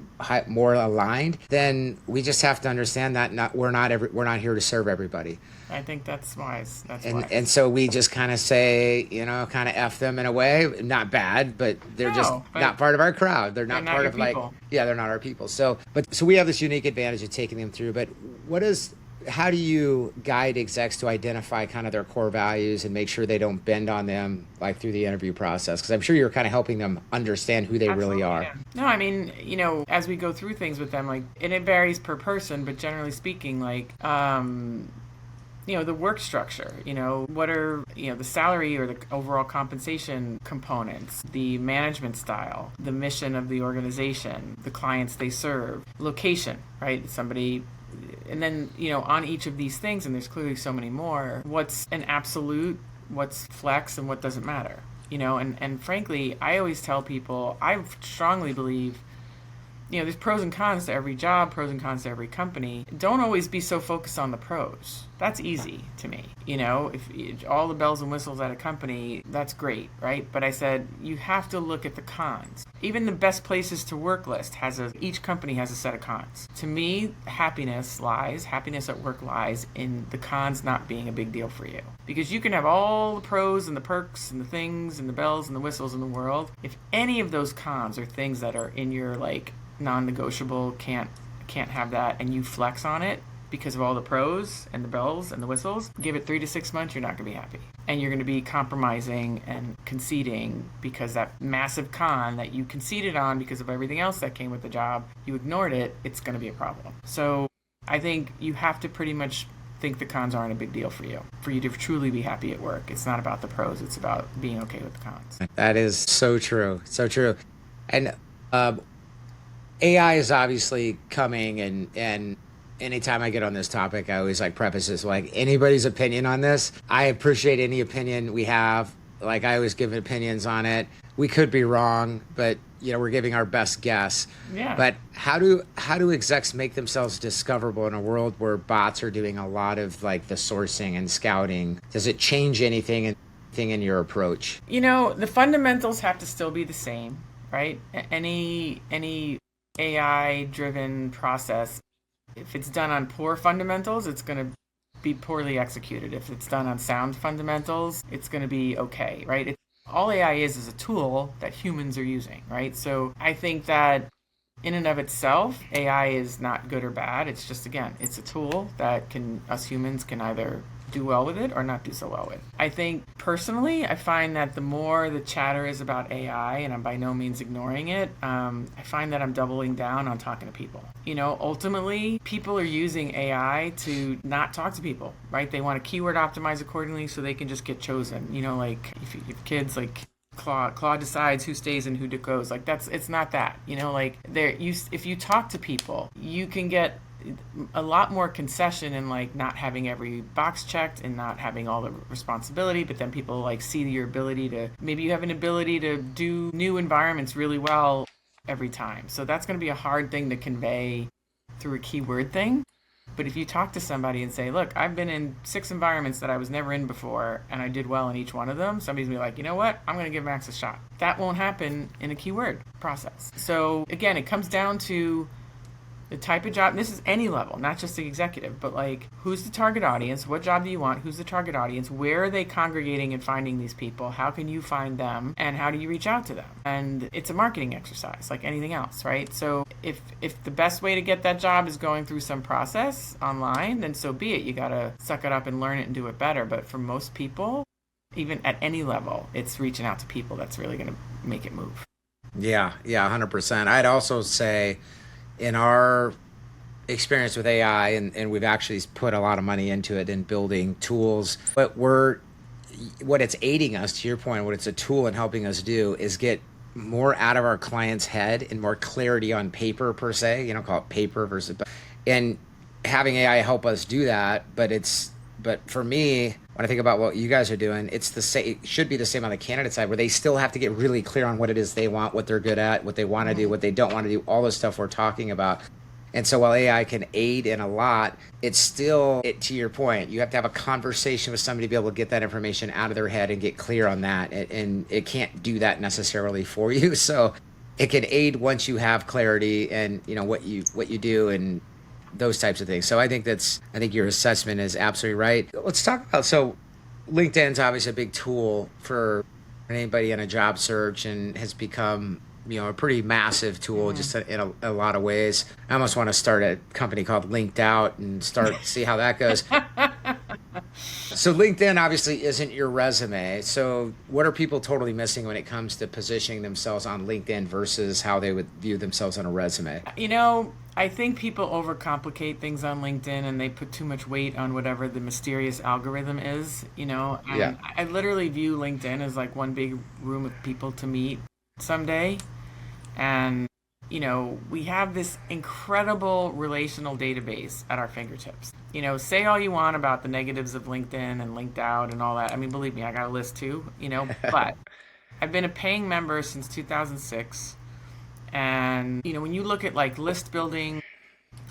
more aligned, then we just have to understand that we're not here to serve everybody. I think that's wise. And so we just kind of say, kind of F them in a way, not bad, but they're not part of our crowd. They're not part of they're not our people. So we have this unique advantage of taking them through, but how do you guide execs to identify kind of their core values and make sure they don't bend on them through the interview process? Because I'm sure you're kind of helping them understand who they really are. Yeah. No, I mean, as we go through things with them, and it varies per person, but generally speaking, the work structure, what are, the salary or the overall compensation components, the management style, the mission of the organization, the clients they serve, location, right? And then, on each of these things, and there's clearly so many more, what's an absolute, what's flex, and what doesn't matter, and frankly, I always tell people, I strongly believe, there's pros and cons to every job, pros and cons to every company. Don't always be so focused on the pros. That's easy to me. If all the bells and whistles at a company, that's great, right? But I said, you have to look at the cons. Even the best places to work list each company has a set of cons. To me, happiness at work lies in the cons not being a big deal for you. Because you can have all the pros and the perks and the things and the bells and the whistles in the world. If any of those cons are things that are in your non-negotiable, can't have that, and you flex on it because of all the pros and the bells and the whistles, give it 3 to 6 months, you're not going to be happy. And you're going to be compromising and conceding because that massive con that you conceded on because of everything else that came with the job, you ignored it, it's going to be a problem. So I think you have to pretty much think the cons aren't a big deal for you to truly be happy at work. It's not about the pros, it's about being okay with the cons. That is so true. And AI is obviously coming, and anytime I get on this topic, I always preface this anybody's opinion on this. I appreciate any opinion we have. I always give opinions on it. We could be wrong, but we're giving our best guess. Yeah. But how do execs make themselves discoverable in a world where bots are doing a lot of the sourcing and scouting? Does it change anything in your approach? The fundamentals have to still be the same, right? Any AI-driven process, if it's done on poor fundamentals, it's going to be poorly executed. If it's done on sound fundamentals, it's going to be okay, right? All AI is a tool that humans are using, right? So I think that in and of itself, AI is not good or bad. It's just, again, it's a tool that us humans can either do well with it or not do so well with. I think personally, I find that the more the chatter is about AI, and I'm by no means ignoring it, I find that I'm doubling down on talking to people. Ultimately, people are using AI to not talk to people, right? They want to keyword optimize accordingly so they can just get chosen. Like if you have kids, like Claude decides who stays and who goes. Like it's not that. If you talk to people, you can get a lot more concession in like not having every box checked and not having all the responsibility, but then people like see your ability to, maybe you have an ability to do new environments really well every time. So that's going to be a hard thing to convey through a keyword thing. But if you talk to somebody and say, look, I've been in 6 environments that I was never in before and I did well in each one of them, somebody's going to be like, you know what? I'm going to give Max a shot. That won't happen in a keyword process. So again, it comes down to the type of job. And this is any level, not just the executive, but like, who's the target audience? What job do you want? Who's the target audience? Where are they congregating and finding these people? How can you find them? And how do you reach out to them? And it's a marketing exercise like anything else, right? So if the best way to get that job is going through some process online, then so be it. You got to suck it up and learn it and do it better. But for most people, even at any level, it's reaching out to people that's really going to make it move. Yeah, 100%. I'd also say, in our experience with AI, and we've actually put a lot of money into it in building tools, but what it's aiding us, to your point, what it's a tool in helping us do is get more out of our client's head and more clarity on paper per se, call it paper versus, and having AI help us do that. But for me, when I think about what you guys are doing, it's the same. It should be the same on the candidate side, where they still have to get really clear on what it is they want, what they're good at, what they want to do, what they don't want to do, all the stuff we're talking about. And so while AI can aid in a lot, it's still, to your point, you have to have a conversation with somebody to be able to get that information out of their head and get clear on that. And it can't do that necessarily for you. So it can aid once you have clarity and what you do and those types of things. So I think your assessment is absolutely right. Let's talk about, so LinkedIn's obviously a big tool for anybody in a job search and has become, a pretty massive tool just in a lot of ways. I almost want to start a company called Linked Out and see how that goes. So LinkedIn obviously isn't your resume. So what are people totally missing when it comes to positioning themselves on LinkedIn versus how they would view themselves on a resume? I think people overcomplicate things on LinkedIn and they put too much weight on whatever the mysterious algorithm is, and Yeah. I literally view LinkedIn as like one big room of people to meet someday. And, we have this incredible relational database at our fingertips. Say all you want about the negatives of LinkedIn and Linked Out and all that. I mean, believe me, I got a list too, but I've been a paying member since 2006. And, when you look at like list building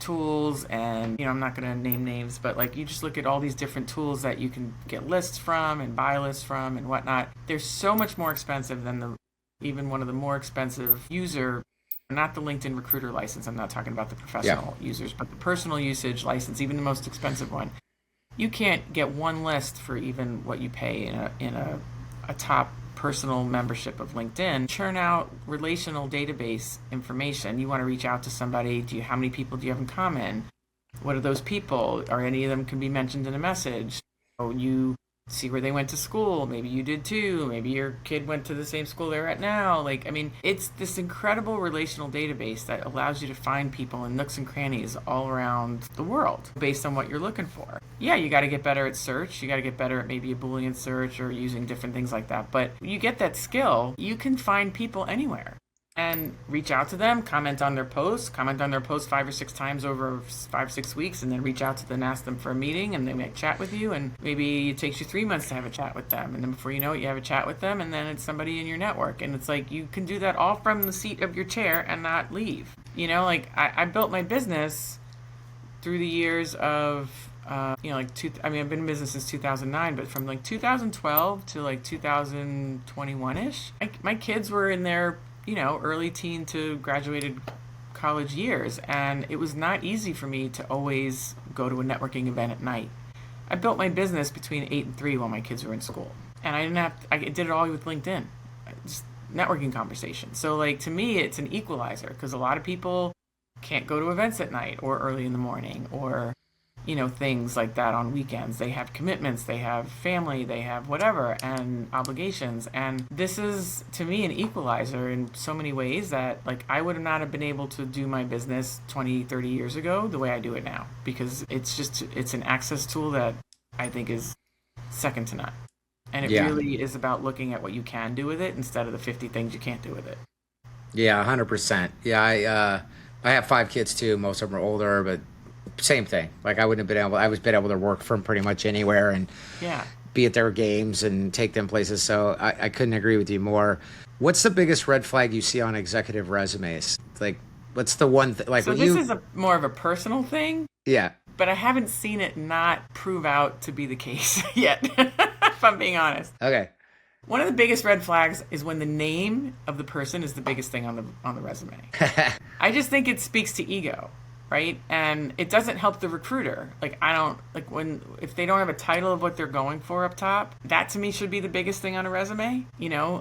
tools and, I'm not going to name names, but like you just look at all these different tools that you can get lists from and buy lists from and whatnot. They're so much more expensive than even one of the more expensive not the LinkedIn recruiter license. I'm not talking about the professional users, but the personal usage license, even the most expensive one. You can't get one list for even what you pay in a top personal membership of LinkedIn. Churn out relational database information. You want to reach out to somebody. How many people do you have in common? What are those people? Are any of them can be mentioned in a message? You see where they went to school. Maybe you did too. Maybe your kid went to the same school they're at now. It's this incredible relational database that allows you to find people in nooks and crannies all around the world based on what you're looking for. Yeah, you got to get better at search. You got to get better at maybe a Boolean search or using different things like that. But you get that skill, you can find people anywhere and reach out to them, comment on their posts 5 or 6 times over 5 or 6 weeks, and then reach out to them and ask them for a meeting, and they might chat with you, and maybe it takes you 3 months to have a chat with them, and then before you know it, you have a chat with them, and then it's somebody in your network, and it's like you can do that all from the seat of your chair and not leave. I built my business through the years of I've been in business since 2009, but from like 2012 to like 2021-ish, my kids were in their early teen to graduated college years, and it was not easy for me to always go to a networking event at night. I built my business between 8 and 3 while my kids were in school, and I did it all with LinkedIn, just networking conversations. So like to me, it's an equalizer because a lot of people can't go to events at night or early in the morning, or things like that on weekends. They have commitments, they have family, they have whatever, and obligations. And this is, to me, an equalizer in so many ways that, like, I would not have been able to do my business 20, 30 years ago the way I do it now, because it's an access tool that I think is second to none. And it really is about looking at what you can do with it instead of the 50 things you can't do with it. Yeah, 100%. Yeah, I have 5 kids too. Most of them are older, but same thing. Like I wouldn't have been able. I was been able to work from pretty much anywhere and be at their games and take them places. So I couldn't agree with you more. What's the biggest red flag you see on executive resumes? Like, what's the one like? So this is more of a personal thing. Yeah. But I haven't seen it not prove out to be the case yet. If I'm being honest. Okay. One of the biggest red flags is when the name of the person is the biggest thing on the resume. I just think it speaks to ego, right? And it doesn't help the recruiter. Like if they don't have a title of what they're going for up top, that to me should be the biggest thing on a resume.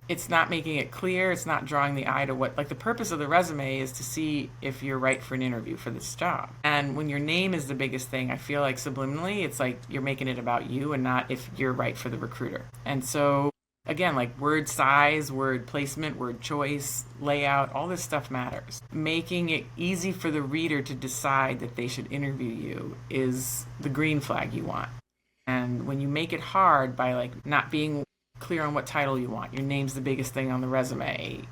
It's not making it clear. It's not drawing the eye to what, like the purpose of the resume is to see if you're right for an interview for this job. And when your name is the biggest thing, I feel like subliminally, it's like you're making it about you and not if you're right for the recruiter. And so again, like word size, word placement, word choice, layout, all this stuff matters. Making it easy for the reader to decide that they should interview you is the green flag you want. And when you make it hard by like not being clear on what title you want, your name's the biggest thing on the resume,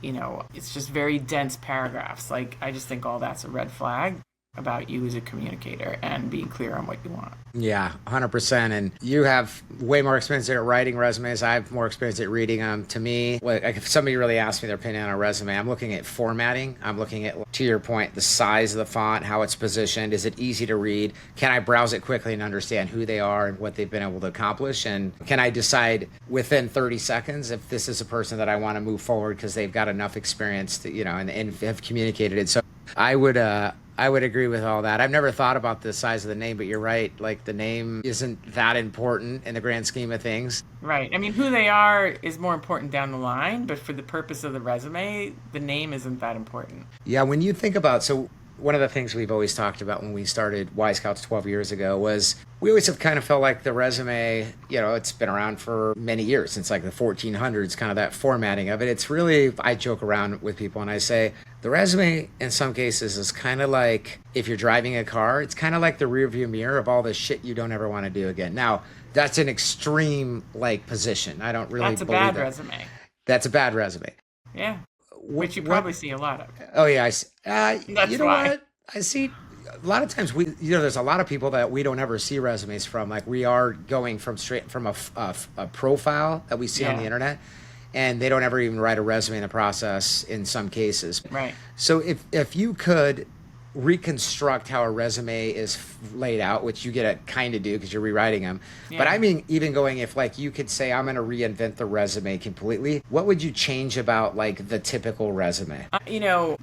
it's just very dense paragraphs. Like I just think all that's a red flag about you as a communicator and being clear on what you want. Yeah, 100%. And you have way more experience at writing resumes. I have more experience at reading them. To me, like if somebody really asks me their opinion on a resume, I'm looking at formatting. I'm looking at, to your point, the size of the font, how it's positioned. Is it easy to read? Can I browse it quickly and understand who they are and what they've been able to accomplish? And can I decide within 30 seconds if this is a person that I want to move forward because they've got enough experience to, and have communicated it. So I would agree with all that. I've never thought about the size of the name, but you're right. Like the name isn't that important in the grand scheme of things. Right. I mean, who they are is more important down the line, but for the purpose of the resume, the name isn't that important. Yeah. When you think about, so one of the things we've always talked about when we started Yscouts 12 years ago was we always have kind of felt like the resume, it's been around for many years, since like the 1400s, kind of that formatting of it. It's really, I joke around with people and I say, the resume in some cases is kind of like if you're driving a car, it's kind of like the rearview mirror of all the shit you don't ever want to do again. Now, that's an extreme like position. I don't really That's a believe bad that. Resume. That's a bad resume. Yeah. Which you probably see a lot of. Oh yeah, That's you know why. what? I see a lot of times there's a lot of people that we don't ever see resumes from. Like we are going straight from a profile that we see on the internet, and they don't ever even write a resume in the process in some cases. Right. So if you could reconstruct how a resume is laid out, which you get to kind of do because you're rewriting them. Yeah. But I mean, even going, if like you could say, I'm going to reinvent the resume completely, what would you change about like the typical resume?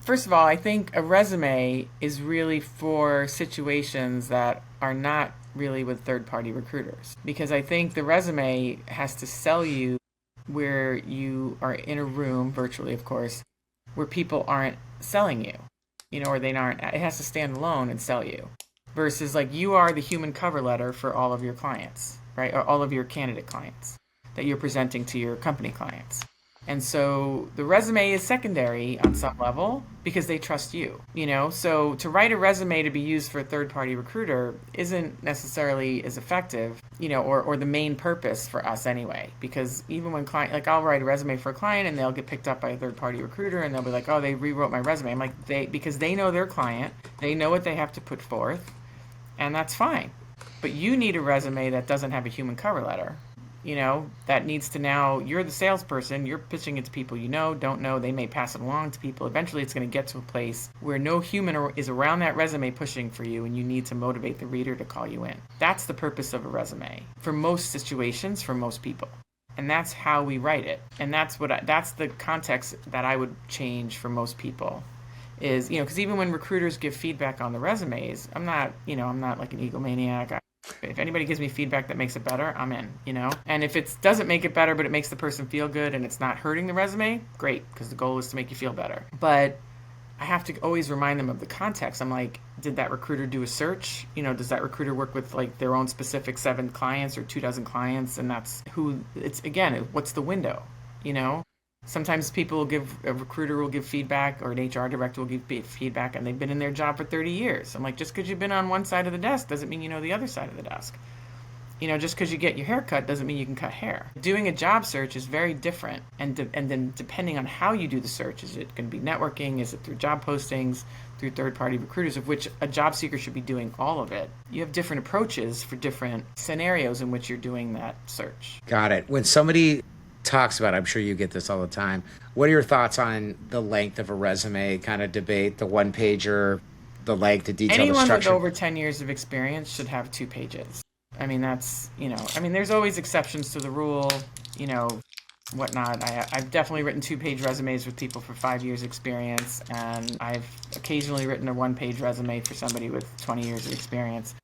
First of all, I think a resume is really for situations that are not really with third-party recruiters, because I think the resume has to sell you where you are in a room, virtually of course, where people aren't selling you. Or they aren't, it has to stand alone and sell you. Versus like you are the human cover letter for all of your clients, right? Or all of your candidate clients that you're presenting to your company clients. And so the resume is secondary on some level because they trust you, So to write a resume to be used for a third-party recruiter isn't necessarily as effective, or the main purpose for us anyway. Because even when I'll write a resume for a client and they'll get picked up by a third-party recruiter and they'll be like, oh, they rewrote my resume. I'm like, because they know their client, they know what they have to put forth, and that's fine. But you need a resume that doesn't have a human cover letter. That needs to now, you're the salesperson, you're pitching it to people don't know, they may pass it along to people. Eventually it's going to get to a place where no human is around that resume pushing for you, and you need to motivate the reader to call you in. That's the purpose of a resume for most situations, for most people. And that's how we write it. And that's the context that I would change for most people. Is, because even when recruiters give feedback on the resumes, I'm not like an egomaniac. If anybody gives me feedback that makes it better, I'm in, And if it doesn't make it better, but it makes the person feel good and it's not hurting the resume, great, because the goal is to make you feel better. But I have to always remind them of the context. I'm like, did that recruiter do a search? Does that recruiter work with like their own specific 7 clients or 24 clients? And that's who it's, again, what's the window, you know? Sometimes a recruiter will give feedback, or an HR director will give feedback, and they've been in their job for 30 years. I'm like, just because you've been on one side of the desk doesn't mean you know the other side of the desk. Just because you get your hair cut doesn't mean you can cut hair. Doing a job search is very different. And then depending on how you do the search, is it going to be networking? Is it through job postings, through third-party recruiters, of which a job seeker should be doing all of it? You have different approaches for different scenarios in which you're doing that search. Got it. When somebody talks about, I'm sure you get this all the time, what are your thoughts on the length of a resume kind of debate, the one pager, the length, the detail, Anyone the structure? with over 10 years of experience should have 2 pages. I mean, there's always exceptions to the rule, whatnot. I've definitely written 2-page resumes with people for 5 years experience, and I've occasionally written a 1-page resume for somebody with 20 years of experience.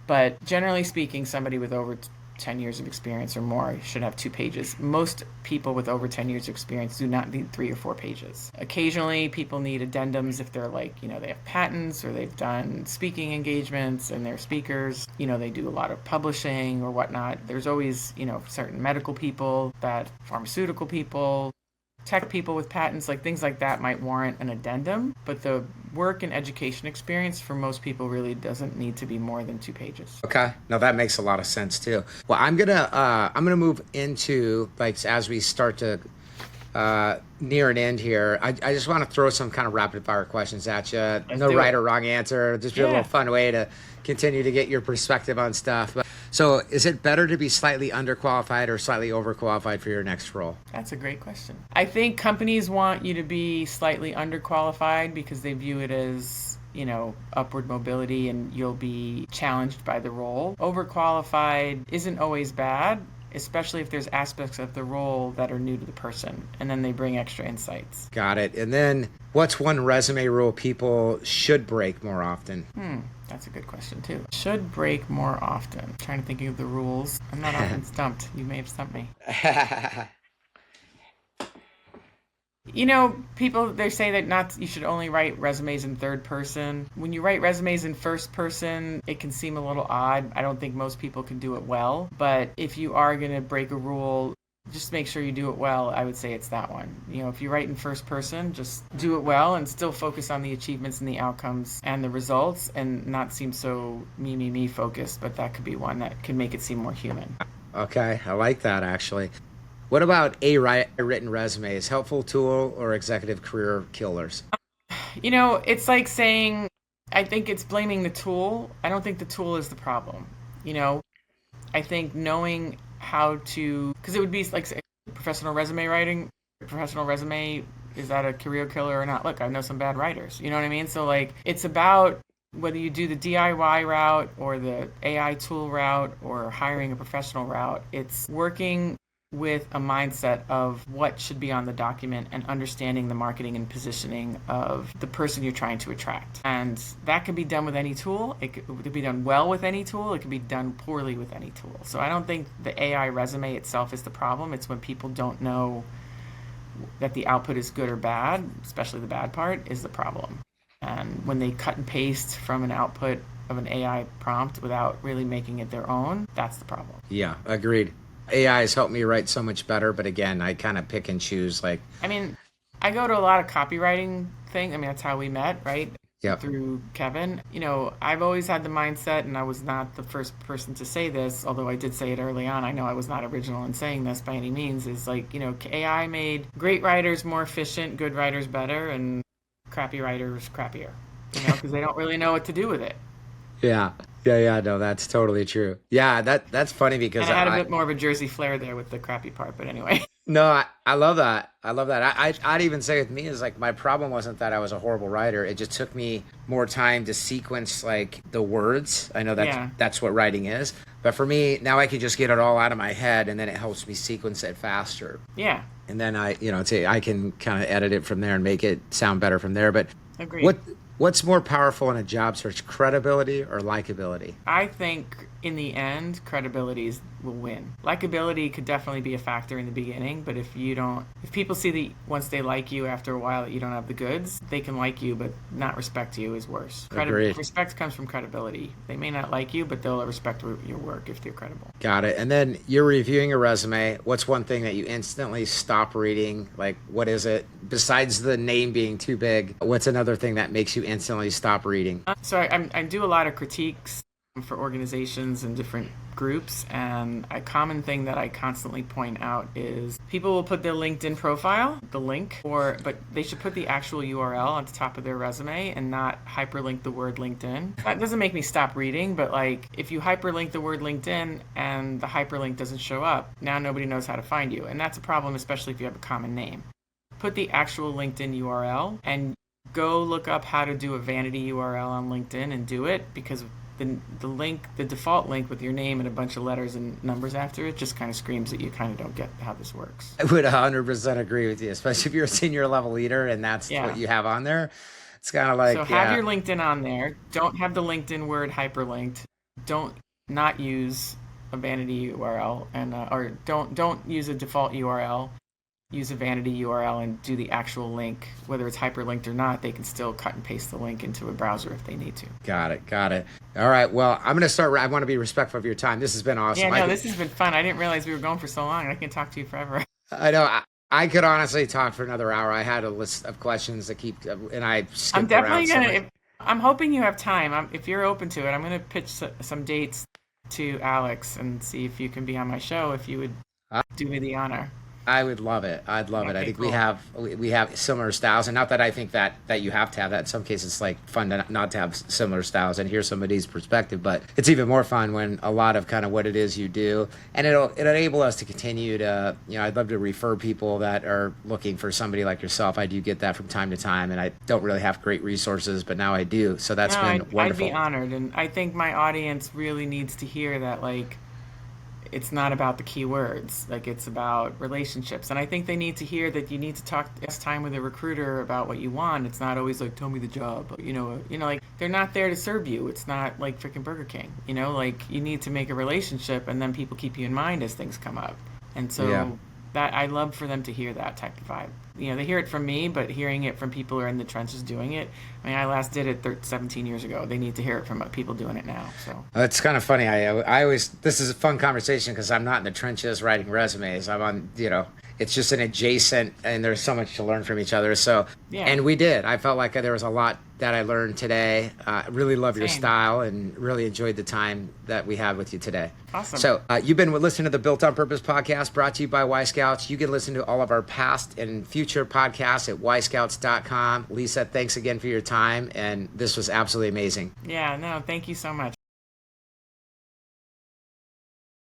But generally speaking, somebody with over 10 years of experience or more should have 2 pages. Most people with over 10 years of experience do not need 3 or 4 pages. Occasionally, people need addendums if they're like, they have patents or they've done speaking engagements and they're speakers. They do a lot of publishing or whatnot. There's always, certain medical people, pharmaceutical people, tech people with patents, like things like that might warrant an addendum, but the work and education experience for most people really doesn't need to be more than 2 pages. Okay. No, that makes a lot of sense too. Well, I'm gonna move into, like, as we start to near an end here, I just want to throw some kind of rapid fire questions at you. No right or wrong answer, just a little fun way to continue to get your perspective on stuff. So is it better to be slightly underqualified or slightly overqualified for your next role? That's a great question. I think companies want you to be slightly underqualified because they view it as, upward mobility, and you'll be challenged by the role. Overqualified isn't always bad, especially if there's aspects of the role that are new to the person, and then they bring extra insights. Got it. And then what's one resume rule people should break more often? That's a good question too. Should break more often. I'm trying to think of the rules. I'm not often stumped. You may have stumped me. People, they say that you should only write resumes in third person. When you write resumes in first person, it can seem a little odd. I don't think most people can do it well. But if you are going to break a rule, just make sure you do it well. I would say it's that one. If you write in first person, just do it well and still focus on the achievements and the outcomes and the results, and not seem so me focused, but that could be one that can make it seem more human. Okay, I like that actually. What about a written resumes? Helpful tool or executive career killers? It's like saying, I think it's blaming the tool. I don't think the tool is the problem. I think knowing how to, because it would be like professional resume writing. Professional resume, is that a career killer or not? Look, I know some bad writers. You know what I mean? So like, it's about whether you do the DIY route or the AI tool route or hiring a professional route. It's working with a mindset of what should be on the document and understanding the marketing and positioning of the person you're trying to attract. And that can be done with any tool. It could be done well with any tool. It can be done poorly with any tool. So I don't think the AI resume itself is the problem. It's when people don't know that the output is good or bad, especially the bad part, is the problem. And when they cut and paste from an output of an AI prompt without really making it their own, that's the problem. Yeah, agreed. AI has helped me write so much better, but again, I kind of pick and choose. I go to a lot of copywriting things. That's how we met, right? Yep. Through Kevin. I've always had the mindset, and I was not the first person to say this, although I did say it early on. I know I was not original in saying this by any means, is AI made great writers more efficient, good writers better, and crappy writers crappier, because they don't really know what to do with it. Yeah, no, that's totally true. Yeah, that's funny because and I had a bit more of a Jersey flair there with the crappy part, but anyway. No, I love that. I'd even say with me is like, my problem wasn't that I was a horrible writer. It just took me more time to sequence like the words. I know that's what writing is. But for me, now I can just get it all out of my head, and then it helps me sequence it faster. Yeah. And then I can kind of edit it from there and make it sound better from there. But agreed. What's more powerful in a job search, credibility or likability? I think in the end, credibility will win. Likability could definitely be a factor in the beginning, but if people see that once they like you after a while that you don't have the goods, they can like you but not respect you is worse. Agreed. Respect comes from credibility. They may not like you, but they'll respect your work if you're credible. Got it. And then you're reviewing a resume. What's one thing that you instantly stop reading? Like, what is it? Besides the name being too big, what's another thing that makes you instantly stop reading? So I do a lot of critiques for organizations and different groups, and a common thing that I constantly point out is people will put their LinkedIn profile, the link, but they should put the actual URL on the top of their resume and not hyperlink the word LinkedIn. That doesn't make me stop reading, but like if you hyperlink the word LinkedIn and the hyperlink doesn't show up, now nobody knows how to find you, and that's a problem, especially if you have a common name. Put the actual LinkedIn URL and go look up how to do a vanity URL on LinkedIn and do it, because the default link with your name and a bunch of letters and numbers after it just kind of screams that you kind of don't get how this works. I would 100% agree with you, especially if you're a senior level leader and that's what you have on there. It's kind of like, so have your LinkedIn on there. Don't have the LinkedIn word hyperlinked. Don't not use a vanity URL or don't use a default URL. Use a vanity URL and do the actual link. Whether it's hyperlinked or not, they can still cut and paste the link into a browser if they need to. Got it. All right, well, I'm going to start. I want to be respectful of your time. This has been awesome. Yeah, no, this has been fun. I didn't realize we were going for so long. I can talk to you forever. I know. I could honestly talk for another hour. I had a list of questions to keep, and I skipped I'm definitely around. going to, I'm hoping you have time. If you're open to it, I'm going to pitch some dates to Alex and see if you can be on my show, if you would do me the honor. I would love it. I'd love it. I think cool. we have similar styles, and not that I think that you have to have that. In some cases, it's like fun to not to have similar styles and hear somebody's perspective. But it's even more fun when a lot of kind of what it is you do, and it'll enable us to continue to. I'd love to refer people that are looking for somebody like yourself. I do get that from time to time, and I don't really have great resources, but now I do. So that's been wonderful. I'd be honored, and I think my audience really needs to hear that, like, it's not about the keywords, like it's about relationships. And I think they need to hear that you need to talk time with a recruiter about what you want. It's not always like, tell me the job, like they're not there to serve you. It's not like freaking Burger King, like you need to make a relationship and then people keep you in mind as things come up. And so that I love for them to hear that type of vibe. They hear it from me, but hearing it from people who are in the trenches doing it. I mean, I last did it 17 years ago. They need to hear it from people doing it now. So it's kind of funny. I always, this is a fun conversation because I'm not in the trenches writing resumes. I'm on, it's just an adjacent, and there's so much to learn from each other. So, and we did. I felt like there was a lot that I learned today. Really love your style and really enjoyed the time that we had with you today. Awesome. So you've been listening to the Built on Purpose podcast, brought to you by Yscouts. You can listen to all of our past and future podcasts at yscouts.com. Lisa, thanks again for your time, and this was absolutely amazing. Yeah, no, thank you so much.